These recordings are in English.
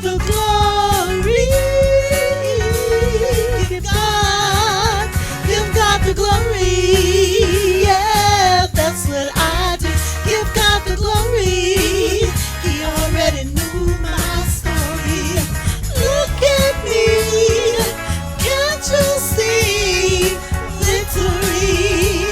God the glory. Give God the glory. Yeah, that's what I do. Give God the glory. He already knew my story. Look at me. Can't you see? Victory.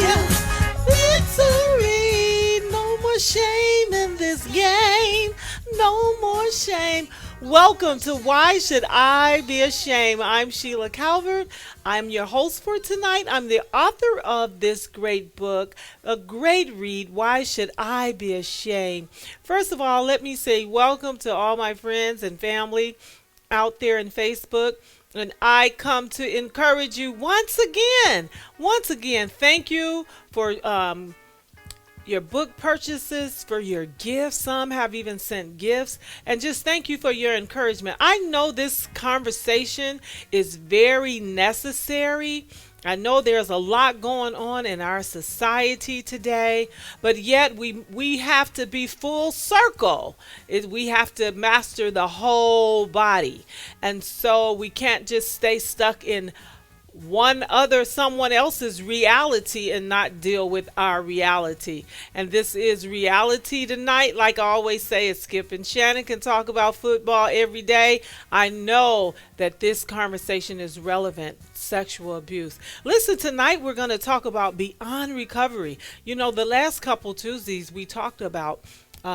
Victory. No more shame in this game. No more shame. Welcome to Why Should I Be Ashamed? I'm Sheila Calvert. I'm your host for tonight. I'm the author of this great book, a great read, Why Should I Be Ashamed? First of all, let me say welcome to all my friends and family out there in Facebook. And I come to encourage you once again. Thank you for your book purchases, for your gifts. Some have even sent gifts. And just thank you for your encouragement. I know this conversation is very necessary. I know there's a lot going on in our society today, but yet we have to be full circle. We have to master the whole body. And so we can't just stay stuck in someone else's reality and not deal with our reality. And this is reality tonight. Like I always say, it's Skip and Shannon can talk about football every day. I know that this conversation is relevant. Sexual abuse. Listen, tonight we're going to talk about beyond recovery. You know, the last couple Tuesdays we talked about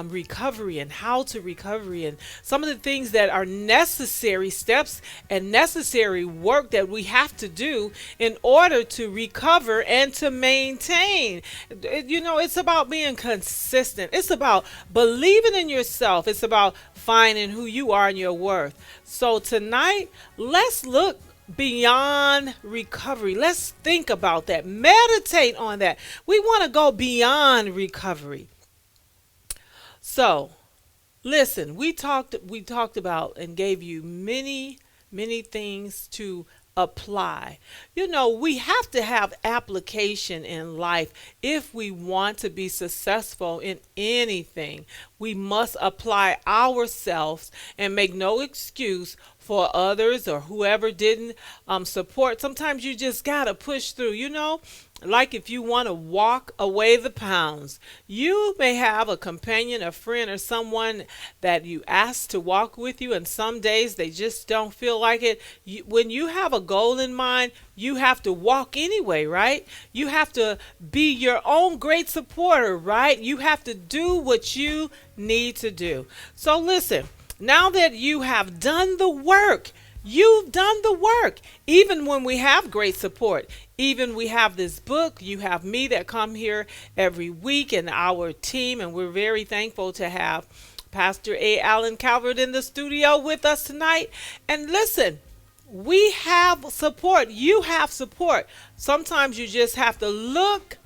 recovery and how to recovery and some of the things that are necessary steps and necessary work that we have to do in order to recover and to maintain. You know, it's about being consistent. It's about believing in yourself. It's about finding who you are and your worth. So tonight, let's look beyond recovery. Let's think about that. Meditate on that. We want to go beyond recovery. So, listen, we talked about and gave you many things to apply. You know, we have to have application in life if we want to be successful in anything. We must apply ourselves and make no excuse for others or whoever didn't support. Sometimes you just gotta push through, you know. Like if you want to walk away the pounds, you may have a companion, a friend, or someone that you ask to walk with you, and some days they just don't feel like it. When you have a goal in mind, you have to walk anyway, right? You have to be your own great supporter, right? You have to do what you need to do. So listen, now that you have done the work, you've done the work. Even when we have great support, even we have this book, you have me that come here every week and our team, and we're very thankful to have Pastor A. Allen Calvert in the studio with us tonight. And listen, we have support. You have support. Sometimes you just have to look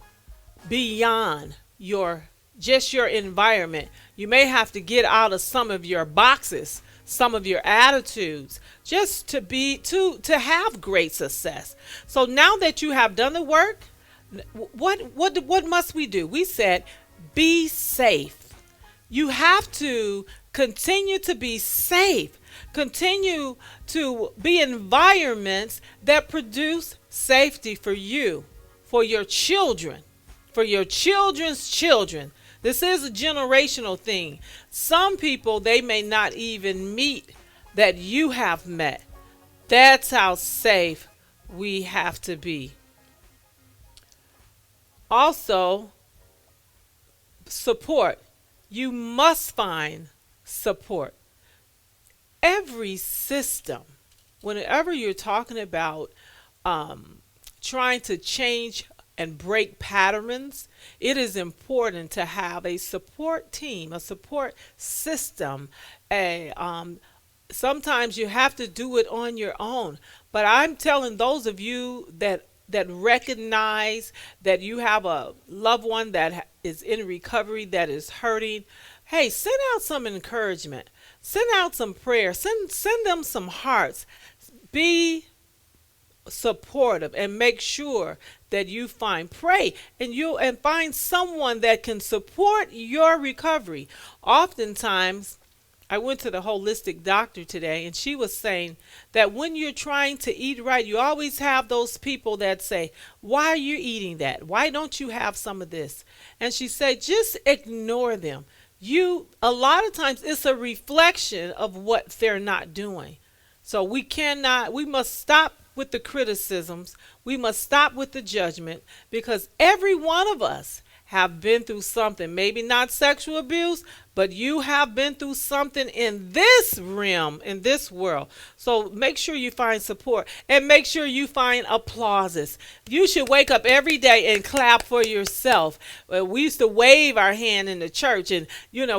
beyond your environment. You may have to get out of some of your boxes, some of your attitudes, just to have great success. So now that you have done the work, what must we do? We said be safe. You have to continue to be safe. Continue to be environments that produce safety for you, for your children, for your children's children. This is a generational thing. Some people, they may not even meet that you have met. That's how safe we have to be. Also, support. You must find support. Every system, whenever you're talking about trying to change and break patterns, it is important to have a support team, a support system. Sometimes you have to do it on your own. But I'm telling those of you that recognize that you have a loved one that is in recovery, that is hurting, hey, send out some encouragement. Send out some prayer. Send them some hearts. Be supportive and make sure that you pray and find someone that can support your recovery. Oftentimes I went to the holistic doctor today, and she was saying that when you're trying to eat right, you always have those people that say, "Why are you eating that? Why don't you have some of this?" And she said, just ignore them. A lot of times it's a reflection of what they're not doing. So we must stop with the criticisms. We must stop with the judgment, because every one of us have been through something. Maybe not sexual abuse, but you have been through something in this realm, in this world. So make sure you find support, and make sure you find applauses. You should wake up every day and clap for yourself. We used to wave our hand in the church and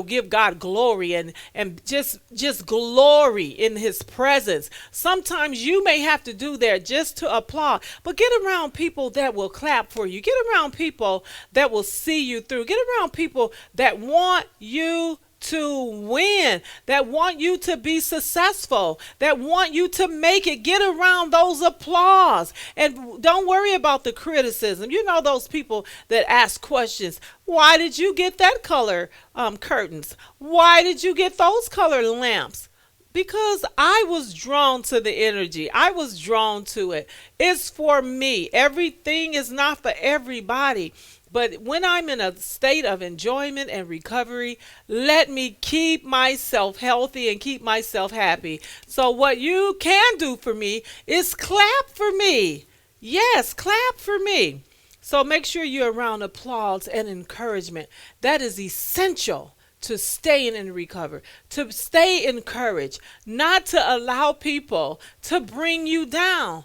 give God glory, and just glory in his presence. Sometimes you may have to do that just to applaud, but get around people that will clap for you. Get around people that will see you through. Get around people that want you to win, that want you to be successful, that want you to make it. Get around those applause, and don't worry about the criticism. Those people that ask questions. Why did you get that color curtains? Why did you get those color lamps? Because I was drawn to the energy. I was drawn to it. It's for me. Everything is not for everybody. But when I'm in a state of enjoyment and recovery, let me keep myself healthy and keep myself happy. So what you can do for me is clap for me. Yes, clap for me. So make sure you're around applause and encouragement. That is essential to stay in and recover, to stay encouraged, not to allow people to bring you down,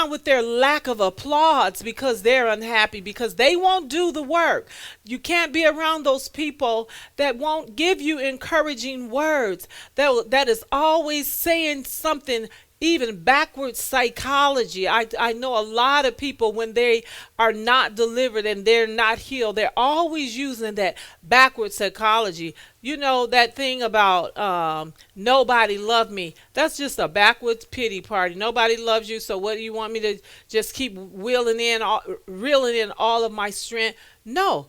with their lack of applause, because they're unhappy, because they won't do the work. You can't be around those people that won't give you encouraging words, that is always saying something, even backwards psychology. I know a lot of people, when they are not delivered and they're not healed, they're always using that backwards psychology. That thing about nobody loved me. That's just a backwards pity party. Nobody loves you, so what do you want me to just keep reeling in all of my strength? No,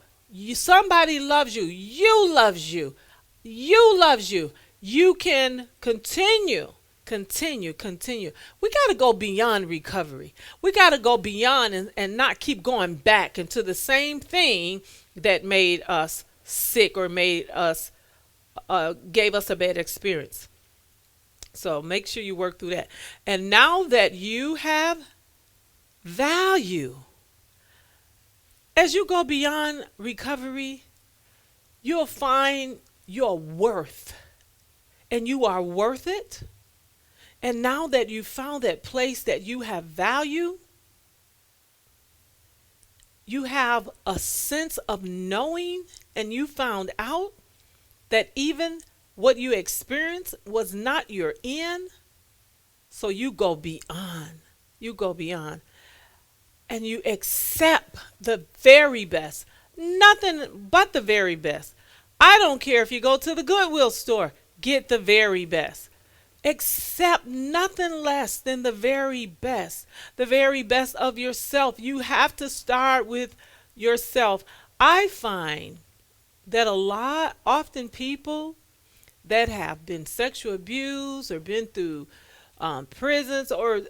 somebody loves you. You loves you. You loves you. You can continue. We got to go beyond recovery. We got to go beyond and not keep going back into the same thing that made us sick or gave us a bad experience. So make sure you work through that. And now that you have value, as you go beyond recovery, you'll find your worth, and you are worth it. And now that you found that place that you have value, you have a sense of knowing, and you found out that even what you experienced was not your end. So you go beyond. You go beyond. And you accept the very best. Nothing but the very best. I don't care if you go to the Goodwill store, get the very best. Accept nothing less than the very best of yourself. You have to start with yourself. I find that often people that have been sexual abused or been through prisons or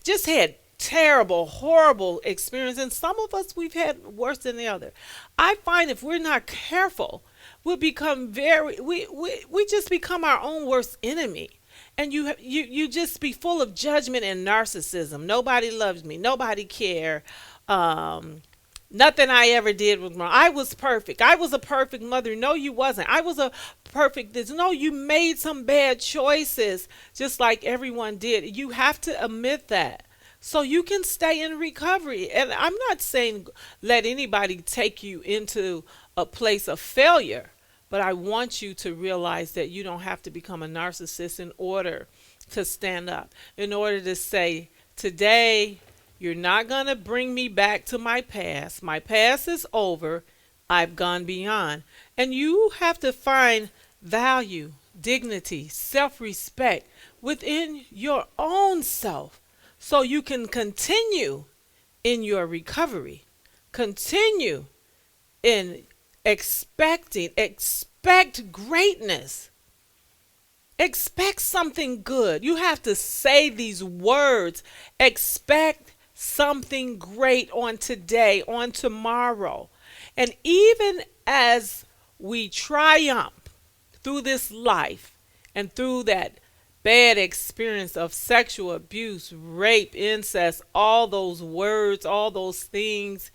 just had terrible, horrible experience, and some of us, we've had worse than the other. I find if we're not careful, we just become our own worst enemy. And you just be full of judgment and narcissism. Nobody loves me. Nobody care. Nothing I ever did was wrong. I was perfect. I was a perfect mother. No, you wasn't. I was a perfect this. No, you made some bad choices, just like everyone did. You have to admit that, so you can stay in recovery. And I'm not saying let anybody take you into a place of failure. But I want you to realize that you don't have to become a narcissist in order to stand up, in order to say, today, you're not going to bring me back to my past. My past is over. I've gone beyond. And you have to find value, dignity, self-respect within your own self so you can continue in your recovery. Continue in expect greatness. Expect something good. You have to say these words. Expect something great on today, on tomorrow. And even as we triumph through this life and through that bad experience of sexual abuse, rape, incest, all those words, all those things,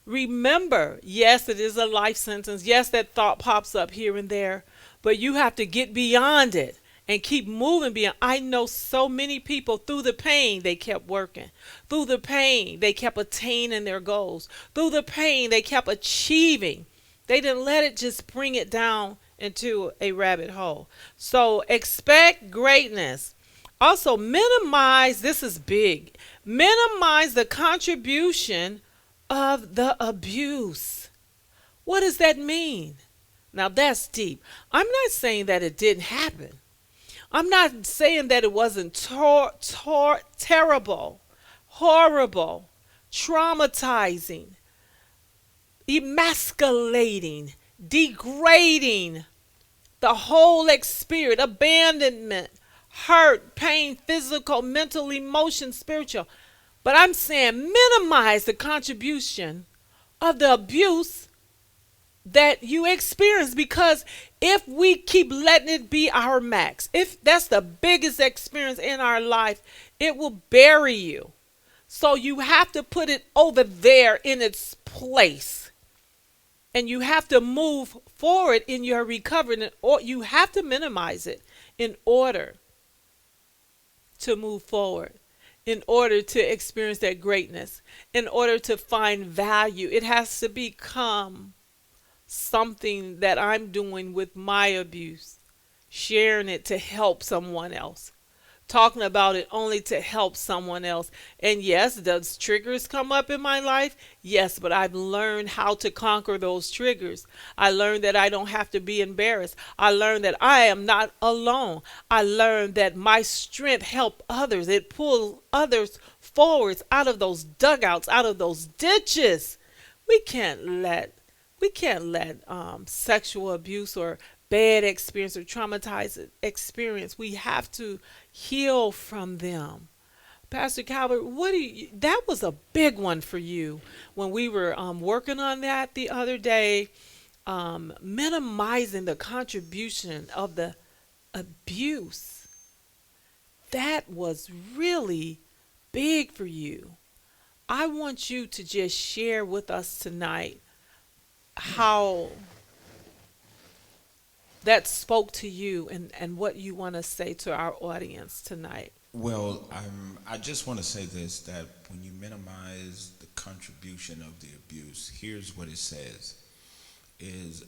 remember, yes, it is a life sentence. Yes, that thought pops up here and there, but you have to get beyond it and keep moving beyond. I know so many people through the pain, they kept working. Through the pain, they kept attaining their goals. Through the pain, they kept achieving. They didn't let it just bring it down into a rabbit hole. So expect greatness. Also, minimize, this is big, minimize the contribution of the abuse. What does that mean? Now that's deep. I'm not saying that it didn't happen. I'm not saying that it wasn't terrible, horrible, traumatizing, emasculating, degrading, the whole experience, abandonment, hurt, pain, physical, mental, emotion, spiritual. But I'm saying minimize the contribution of the abuse that you experience, because if we keep letting it be our max, if that's the biggest experience in our life, it will bury you. So you have to put it over there in its place. And you have to move forward in your recovery, or you have to minimize it in order to move forward, in order to experience that greatness, in order to find value. It has to become something that I'm doing with my abuse, sharing it to help someone else, talking about it only to help someone else. And yes, does triggers come up in my life? Yes, but I've learned how to conquer those triggers. I learned that I don't have to be embarrassed. I learned that I am not alone. I learned that my strength helps others. It pulls others forwards out of those dugouts, out of those ditches. We can't let sexual abuse or bad experience or traumatized experience. We have to heal from them. Pastor Calvert, that was a big one for you when we were working on that the other day, minimizing the contribution of the abuse. That was really big for you. I want you to just share with us tonight how that spoke to you, and what you want to say to our audience tonight. Well, I just want to say this, that when you minimize the contribution of the abuse, here's what it says, is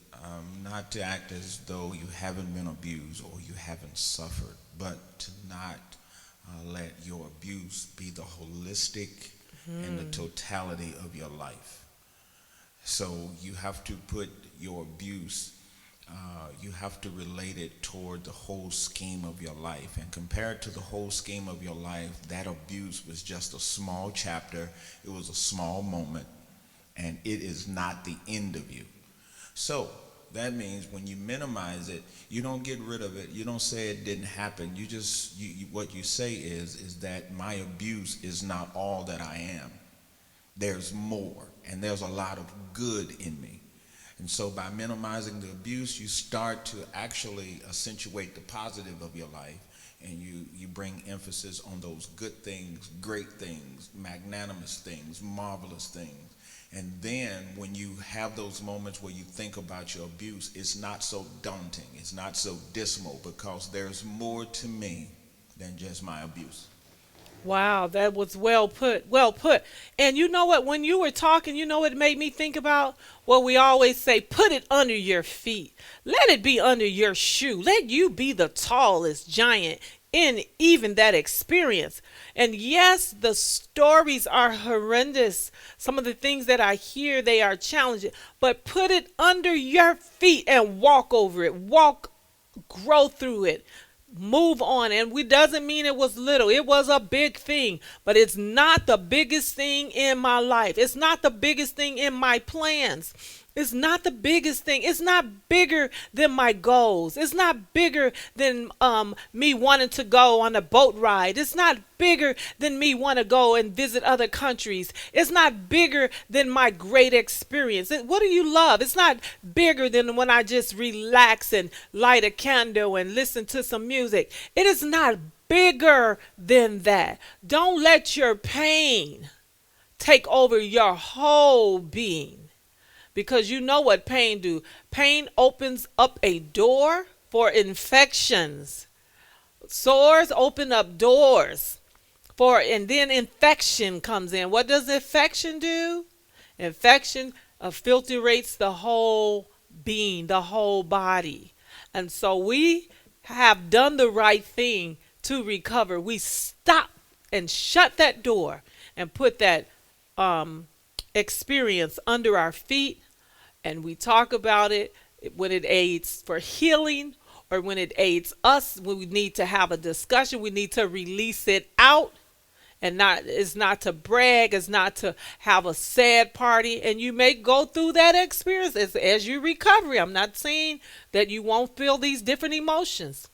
not to act as though you haven't been abused or you haven't suffered, but to not let your abuse be the holistic and the totality of your life. So you have to put your abuse, you have to relate it toward the whole scheme of your life. And compared to the whole scheme of your life, that abuse was just a small chapter. It was a small moment, and it is not the end of you. So that means when you minimize it, you don't get rid of it. You don't say it didn't happen. You just, what you say is that my abuse is not all that I am. There's more, and there's a lot of good in me. And so by minimizing the abuse, you start to actually accentuate the positive of your life, and you bring emphasis on those good things, great things, magnanimous things, marvelous things. And then when you have those moments where you think about your abuse, it's not so daunting, it's not so dismal, because there's more to me than just my abuse. Wow, that was well put. Well put. And you know what? When you were talking, you know what it made me think about? What we always say, put it under your feet. Let it be under your shoe. Let you be the tallest giant in even that experience. And yes, the stories are horrendous. Some of the things that I hear, they are challenging. But put it under your feet and walk over it. Walk, grow through it. Move on. And we doesn't mean it was little. It was a big thing, but it's not the biggest thing in my life. It's not the biggest thing in my plans. It's not the biggest thing. It's not bigger than my goals. It's not bigger than me wanting to go on a boat ride. It's not bigger than me want to go and visit other countries. It's not bigger than my great experience. What do you love? It's not bigger than when I just relax and light a candle and listen to some music. It is not bigger than that. Don't let your pain take over your whole being, because you know what pain do. Pain opens up a door for infections. Sores open up doors for, and then infection comes in. What does infection do? Infection filtrates the whole being, the whole body. And so we have done the right thing to recover. We stop and shut that door and put that experience under our feet, and we talk about it when it aids for healing, or when it aids us, when we need to have a discussion, we need to release it out. And not, it's not to brag, it's not to have a sad party. And you may go through that experience as you recover. I'm not saying that you won't feel these different emotions,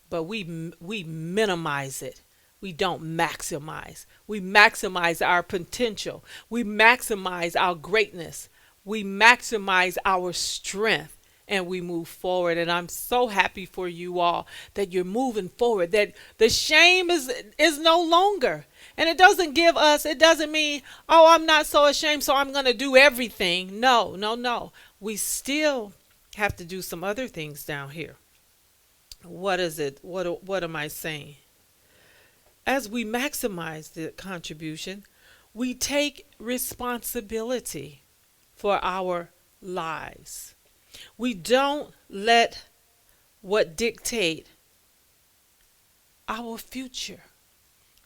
but we minimize it. We don't maximize. We maximize our potential. We maximize our greatness. We maximize our strength, and we move forward. And I'm so happy for you all that you're moving forward, that the shame is no longer. And it doesn't mean, oh, I'm not so ashamed, so I'm going to do everything. No, no, no. We still have to do some other things down here. What is it? What am I saying? As we maximize the contribution, we take responsibility for our lives. We don't let what dictate our future.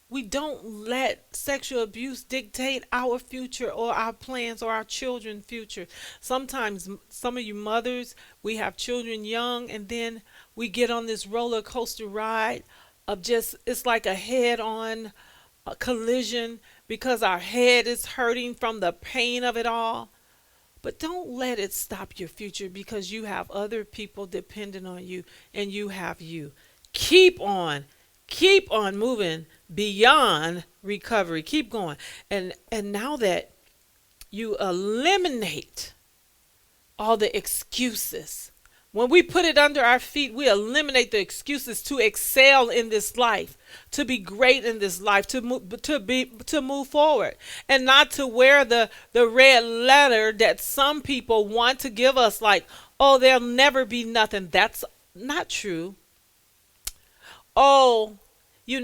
We don't let sexual abuse dictate our future, or our plans, or our children's future. Sometimes, some of you mothers, we have children young, and then we get on this roller coaster ride of just, it's like a head-on collision, because our head is hurting from the pain of it all. But don't let it stop your future, because you have other people dependent on you, and you have you. Keep on moving beyond recovery. Keep going. And now that you eliminate all the excuses, when we put it under our feet, we eliminate the excuses to excel in this life, to be great in this life, to move forward, and not to wear the red letter that some people want to give us, like, oh, there'll never be nothing. That's not true. Oh,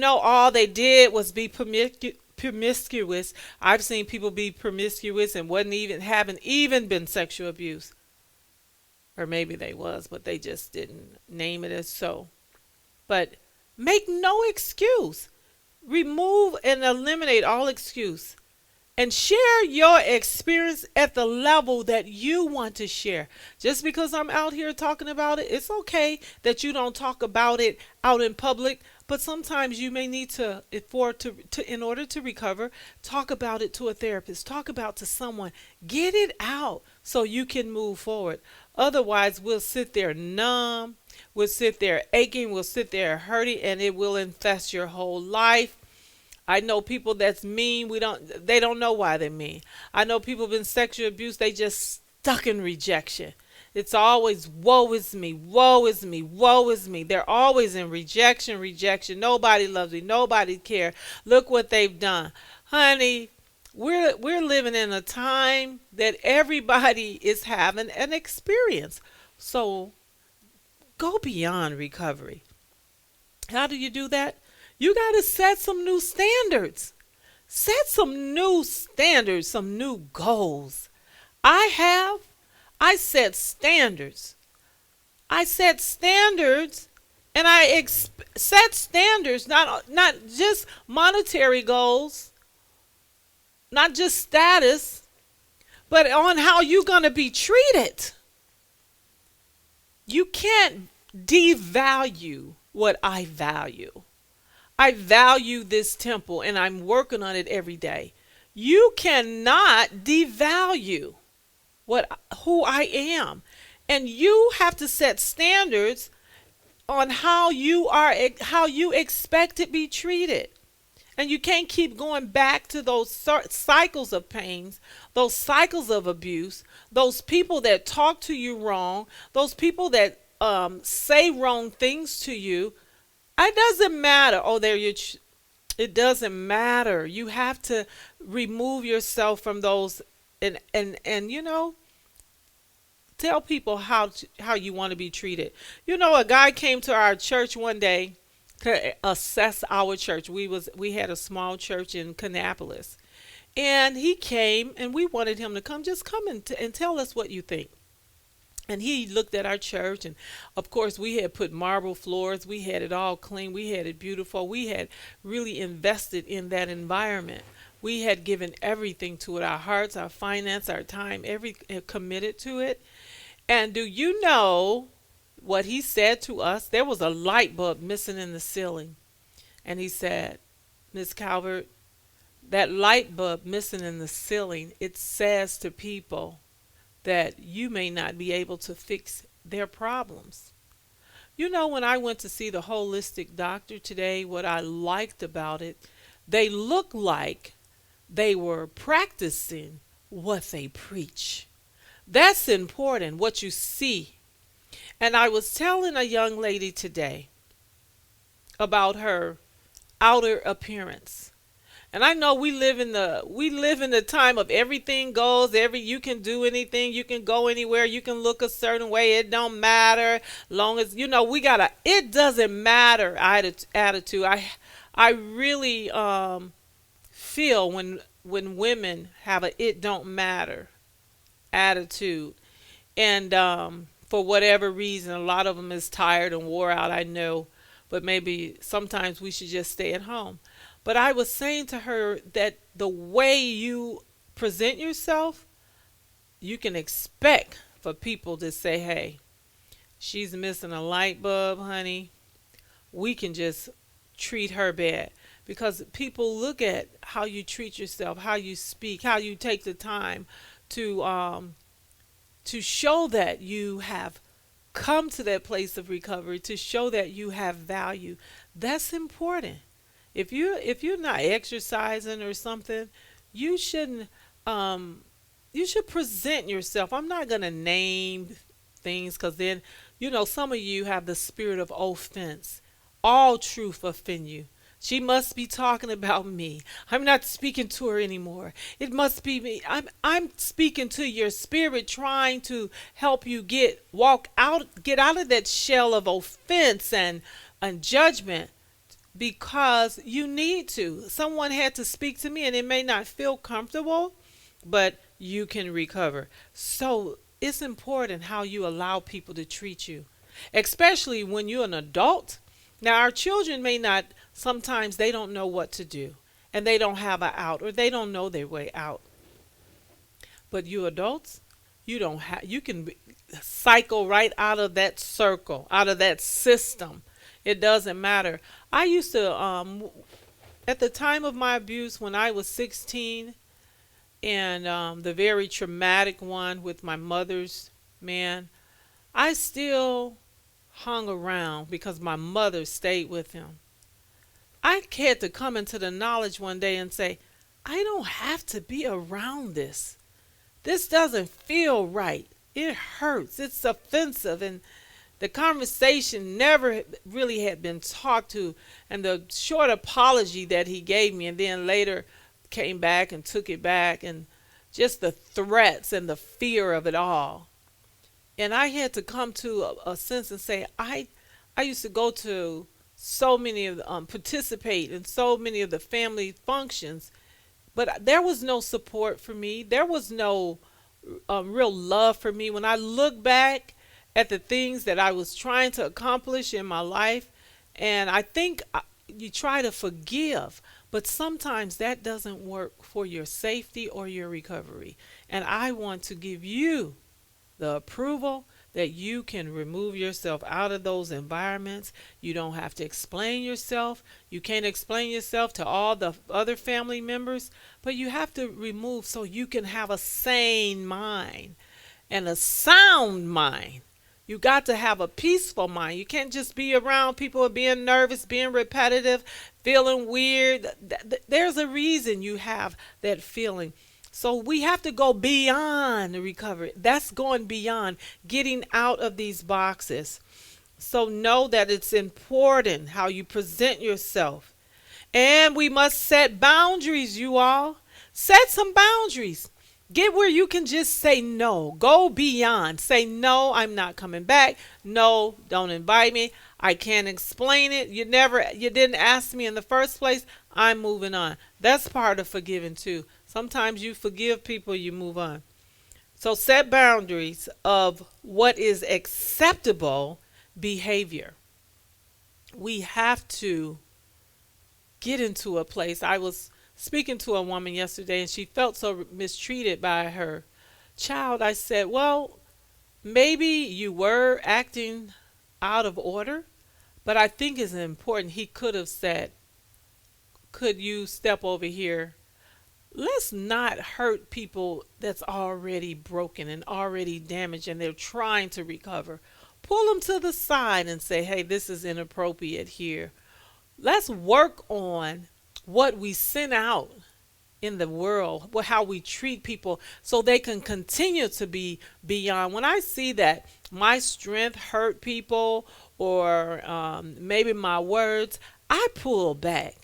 all they did was be promiscuous. I've seen people be promiscuous and haven't even been sexual abuse. Or maybe they was, but they just didn't name it as so. But make no excuse. Remove and eliminate all excuse. And share your experience at the level that you want to share. Just because I'm out here talking about it, it's okay that you don't talk about it out in public. But sometimes you may need to in order to recover, talk about it to a therapist, talk about it to someone, get it out so you can move forward. Otherwise, we'll sit there numb, we'll sit there aching, we'll sit there hurting, and it will infest your whole life. I know people that's mean. They don't know why they're mean. I know people been sexual abuse. They just stuck in rejection. It's always woe is me, woe is me, woe is me. They're always in rejection, rejection. Nobody loves me. Nobody cares. Look what they've done. Honey, we're living in a time that everybody is having an experience. So go beyond recovery. How do you do that? You got to set some new standards. Set some new standards, some new goals. I set standards. I set standards, and I set standards, not just monetary goals, not just status, but on how you're going to be treated. You can't devalue what I value. I value this temple, and I'm working on it every day. You cannot devalue what who I am. And you have to set standards on how you expect to be treated. And you can't keep going back to those cycles of pains, those cycles of abuse, those people that talk to you wrong, those people that say wrong things to you. It doesn't matter. Oh, there you. It doesn't matter. You have to remove yourself from those, and tell people how you want to be treated. A guy came to our church one day to assess our church. We had a small church in Kannapolis, and he came, and we wanted him to come. Just come and tell us what you think. And he looked at our church, and of course, we had put marble floors. We had it all clean. We had it beautiful. We had really invested in that environment. We had given everything to it, our hearts, our finance, our time, every committed to it. And do you know what he said to us? There was a light bulb missing in the ceiling. And he said, Miss Calvert, that light bulb missing in the ceiling, it says to people that you may not be able to fix their problems. When I went to see the holistic doctor today, what I liked about it, they looked like they were practicing what they preach. That's important, what you see. And I was telling a young lady today about her outer appearance. And I know we live in the time of everything goes. You can do anything, you can go anywhere, you can look a certain way. It don't matter, long as we gotta. It doesn't matter attitude. I really feel when women have a it don't matter attitude, and for whatever reason, a lot of them is tired and wore out. I know, but maybe sometimes we should just stay at home. But I was saying to her that the way you present yourself, you can expect for people to say, hey, she's missing a light bulb, honey. We can just treat her bad. Because people look at how you treat yourself, how you speak, how you take the time to show that you have come to that place of recovery, to show that you have value. That's important. If you're not exercising or something, you shouldn't. You should present yourself. I'm not gonna name things because then some of you have the spirit of offense. All truth offend you. She must be talking about me. I'm not speaking to her anymore. It must be me. I'm speaking to your spirit, trying to help you get out of that shell of offense and judgment, because you need to. Someone had to speak to me, and it may not feel comfortable, but you can recover. So it's important how you allow people to treat you, especially when you're an adult. Now, our children may not, sometimes they don't know what to do, and they don't have an out, or they don't know their way out. But you adults, you can cycle right out of that circle, out of that system. It doesn't matter. I used to, at the time of my abuse, when I was 16, and the very traumatic one with my mother's man, I still hung around because my mother stayed with him. I had to come into the knowledge one day and say, I don't have to be around this. This doesn't feel right. It hurts. It's offensive. And the conversation never really had been talked to. And the short apology that he gave me, and then later came back and took it back, and just the threats and the fear of it all. And I had to come to a sense and say, I used to go to so many of participate in so many of the family functions, but there was no support for me. There was no real love for me. When I look back at the things that I was trying to accomplish in my life, and I think you try to forgive, but sometimes that doesn't work for your safety or your recovery. And I want to give you the approval that you can remove yourself out of those environments. You don't have to explain yourself. You can't explain yourself to all the other family members, but you have to remove so you can have a sane mind. and a sound mind. You got to have a peaceful mind. You can't just be around people being nervous, being repetitive, feeling weird. There's a reason you have that feeling. So we have to go beyond the recovery. That's going beyond getting out of these boxes. So know that it's important how you present yourself. And we must set boundaries, you all. Set some boundaries. Get where you can just say no. Go beyond. Say no, I'm not coming back. No, don't invite me. I can't explain it. You didn't ask me in the first place. I'm moving on. That's part of forgiving too. Sometimes you forgive people, you move on. So set boundaries of what is acceptable behavior. We have to get into a place. I was speaking to a woman yesterday and she felt so mistreated by her child. I said, well, maybe you were acting out of order, but I think it's important. He could have said, could you step over here? Let's not hurt people that's already broken and already damaged and they're trying to recover. Pull them to the side and say, hey, this is inappropriate here. Let's work on what we send out in the world, how we treat people so they can continue to be beyond. When I see that my strength hurt people or maybe my words, I pull back.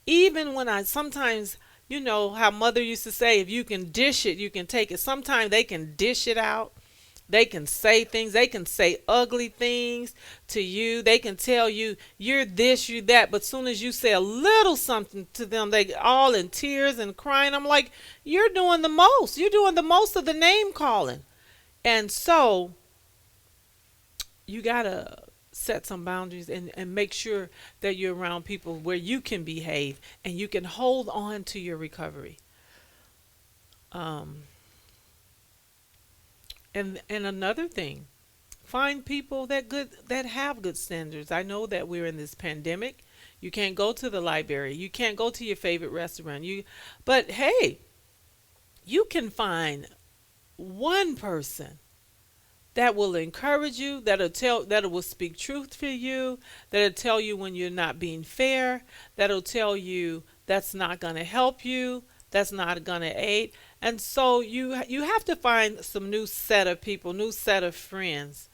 Even when I sometimes, you know how mother used to say, if you can dish it, you can take it. Sometimes they can dish it out. They can say things. They can say ugly things to you. They can tell you you're this, you that. But soon as you say a little something to them, they all in tears and crying. I'm like, you're doing the most. You're doing the most of the name calling. And so you got to set some boundaries and make sure that you're around people where you can behave and you can hold on to your recovery. Um, and another thing, find people that have good standards. I know that we're in this pandemic. You can't go to the library. You can't go to your favorite restaurant. But hey, you can find one person that will encourage you, that will speak truth to you, that'll tell you when you're not being fair, that'll tell you that's not going to help you, that's not going to aid. And so you have to find some new set of people, new set of friends.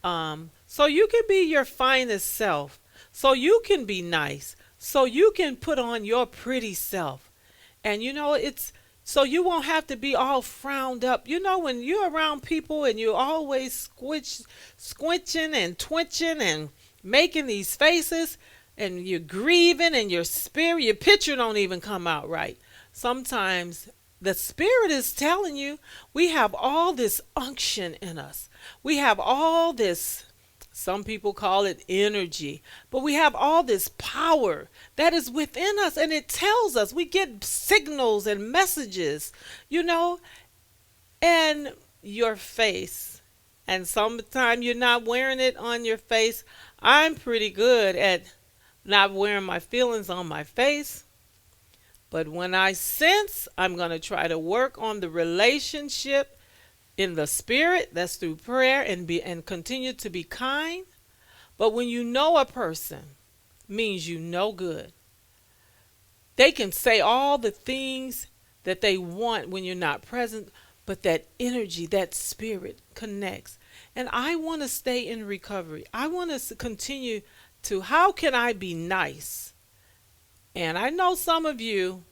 So you can be your finest self. So you can be nice. So you can put on your pretty self. And it's so you won't have to be all frowned up. When you're around people and you're always squinching and twitching and making these faces and you're grieving and your picture don't even come out right. Sometimes the spirit is telling you we have all this unction in us. We have all this, some people call it energy, but we have all this power that is within us and it tells us. We get signals and messages, and your face. And sometimes you're not wearing it on your face. I'm pretty good at not wearing my feelings on my face. But when I sense, I'm going to try to work on the relationship in the spirit. That's through prayer and continue to be kind. But when you know a person, means you know good. They can say all the things that they want when you're not present, but that energy, that spirit connects. And I want to stay in recovery. I want to continue to, how can I be nice? And I know some of you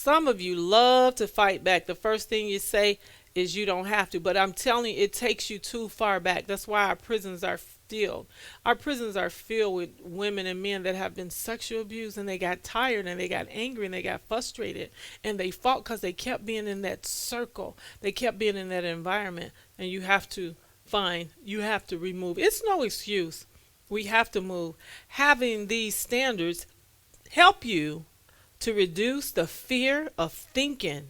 love to fight back. The first thing you say is you don't have to, but I'm telling you, it takes you too far back. That's why our prisons are filled. Our prisons are filled with women and men that have been sexually abused, and they got tired and they got angry and they got frustrated and they fought because they kept being in that circle. They kept being in that environment, and you have to remove. It's no excuse. We have to move. Having these standards help you to reduce the fear of thinking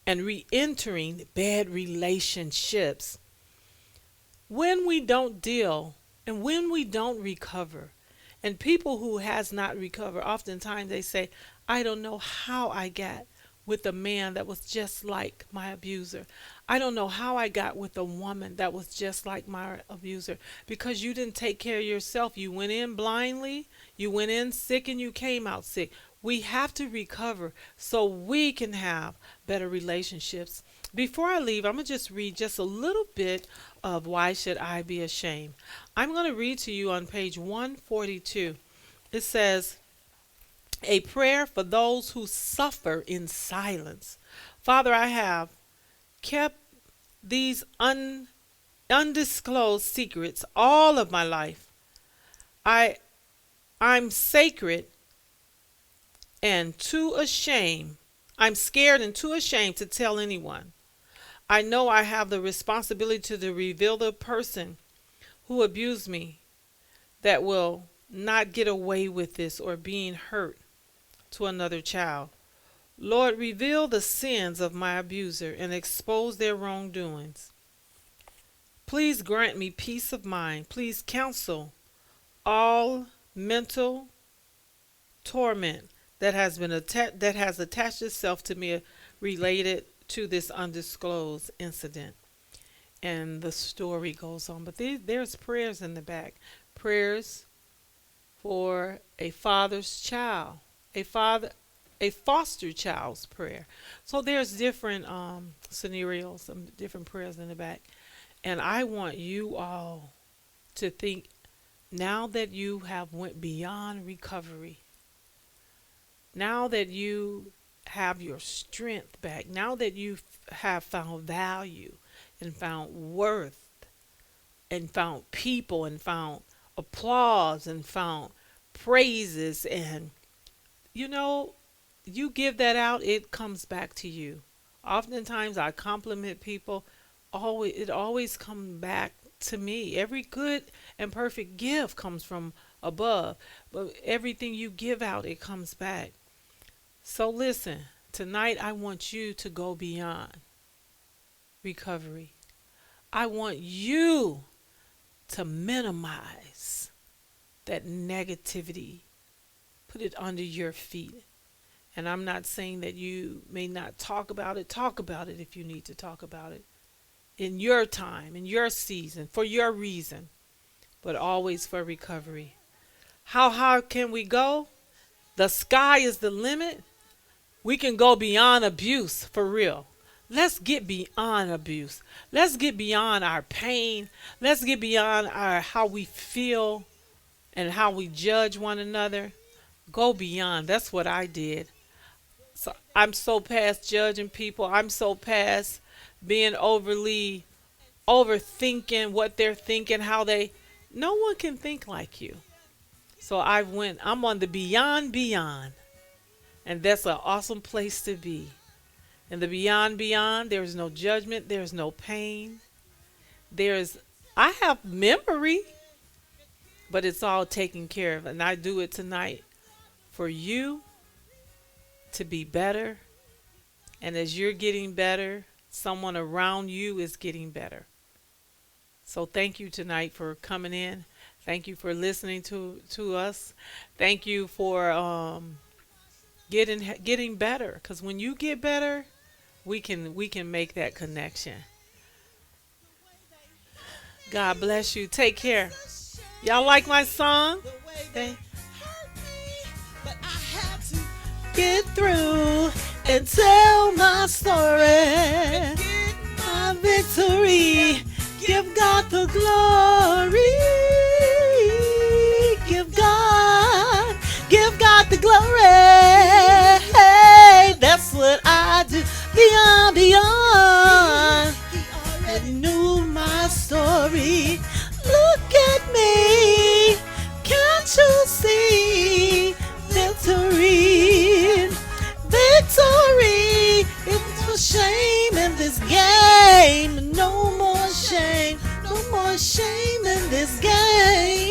and re-entering bad relationships. When we don't deal and when we don't recover, and people who has not recovered, oftentimes they say, I don't know how I got with a man that was just like my abuser. I don't know how I got with a woman that was just like my abuser, because you didn't take care of yourself. You went in blindly, you went in sick, and you came out sick. We have to recover so we can have better relationships. Before I leave, I'm going to just read just a little bit of Why Should I Be Ashamed? I'm going to read to you on page 142. It says, a prayer for those who suffer in silence. Father, I have kept these undisclosed secrets all of my life. I I'm sacred and too ashamed. I'm scared and too ashamed to tell anyone. I know I have the responsibility to reveal the person who abused me that will not get away with this or being hurt to another child. Lord, reveal the sins of my abuser and expose their wrongdoings. Please grant me peace of mind. Please counsel all mental torment that has attached itself to me related to this undisclosed incident. And the story goes on. But there's prayers in the back. Prayers for a father's child, a foster child's prayer. So there's different scenarios, some different prayers in the back. And I want you all to think, now that you have went beyond recovery, now that you have your strength back, now that you have found value and found worth and found people and found applause and found praises, and you know, you give that out, it comes back to you. Oftentimes I compliment people, it always comes back to me. Every good and perfect gift comes from above, but everything you give out, it comes back. So listen, tonight I want you to go beyond recovery. I want you to minimize that negativity, put it under your feet. And I'm not saying that you may not talk about it. Talk about it if you need to talk about it in your time, in your season, for your reason, but always for recovery. How high can we go? The sky is the limit. We can go beyond abuse, for real. Let's get beyond abuse. Let's get beyond our pain. Let's get beyond how we feel and how we judge one another. Go beyond. That's what I did. So I'm so past judging people. I'm so past being overthinking what they're thinking, no one can think like you. So I'm on the beyond, and that's an awesome place to be. In the beyond, there's no judgment, there's no pain. I have memory, but it's all taken care of, and I do it tonight for you to be better. And as you're getting better, someone around you is getting better. So thank you tonight for coming in. Thank you for listening to us. Thank you for getting better. Because when you get better, we can make that connection. God bless you. Take care. Y'all like my song? Get through and tell my story, my victory. Give God the glory. Give God the glory. Hey, that's what I do. Beyond. He knew my story. Look at me. Can't you see? Victory. It's for shame in this game. No more shame. No more shame in this game.